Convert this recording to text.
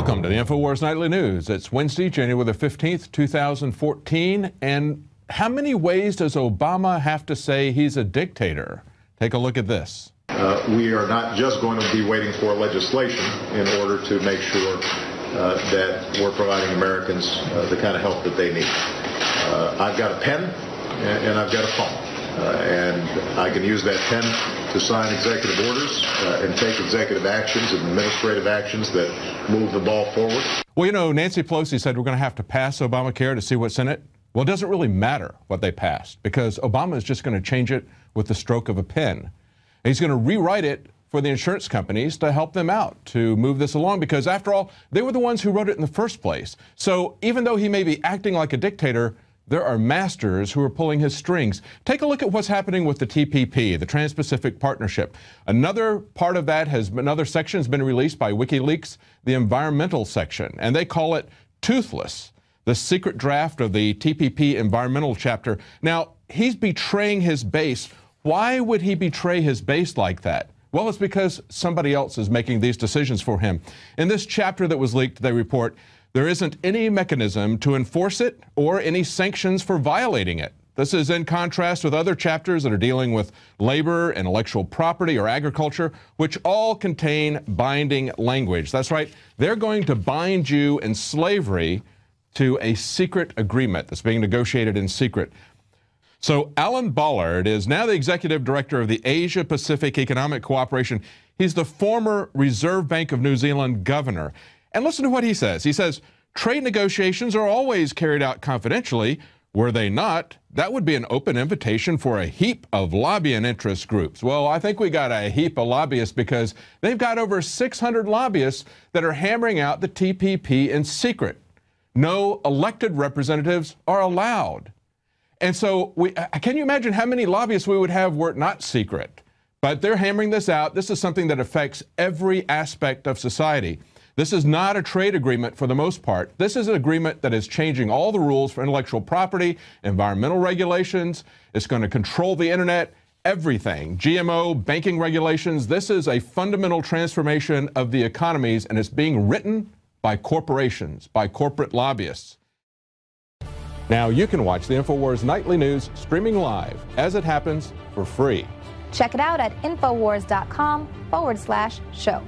Welcome to the InfoWars Nightly News. It's Wednesday, January the 15th, 2014. And how many ways does Obama have to say he's a dictator? Take a look at this. We are not just going to be waiting for legislation in order to make sure that we're providing Americans the kind of help that they need. I've got a pen and I've got a phone. And I can use that pen to sign executive orders and take executive actions and administrative actions that move the ball forward. Well, you know, Nancy Pelosi said we're going to have to pass Obamacare to see what's in it. Well, it doesn't really matter what they passed because Obama is just going to change it with the stroke of a pen. And he's going to rewrite it for the insurance companies to help them out to move this along because, after all, they were the ones who wrote it in the first place. So even though he may be acting like a dictator, there are masters who are pulling his strings. Take a look at what's happening with the TPP, the Trans-Pacific Partnership. Another part of that another section has been released by WikiLeaks, the environmental section, and they call it Toothless, the secret draft of the TPP environmental chapter. Now, he's betraying his base. Why would he betray his base like that? Well, it's because somebody else is making these decisions for him. In this chapter that was leaked, they report, there isn't any mechanism to enforce it or any sanctions for violating it. This is in contrast with other chapters that are dealing with labor, intellectual property, or agriculture, which all contain binding language. That's right. They're going to bind you in slavery to a secret agreement that's being negotiated in secret. So Alan Ballard is now the executive director of the Asia Pacific Economic Cooperation. He's the former Reserve Bank of New Zealand governor. And listen to what he says. He says, trade negotiations are always carried out confidentially. Were they not, that would be an open invitation for a heap of lobbying interest groups. Well, I think we got a heap of lobbyists because they've got over 600 lobbyists that are hammering out the TPP in secret. No elected representatives are allowed. And so can you imagine how many lobbyists we would have were it not secret? But they're hammering this out. This is something that affects every aspect of society. This is not a trade agreement for the most part. This is an agreement that is changing all the rules for intellectual property, environmental regulations. It's going to control the internet, everything. GMO, banking regulations. This is a fundamental transformation of the economies, and it's being written by corporations, by corporate lobbyists. Now you can watch the InfoWars Nightly News streaming live as it happens for free. Check it out at Infowars.com/show.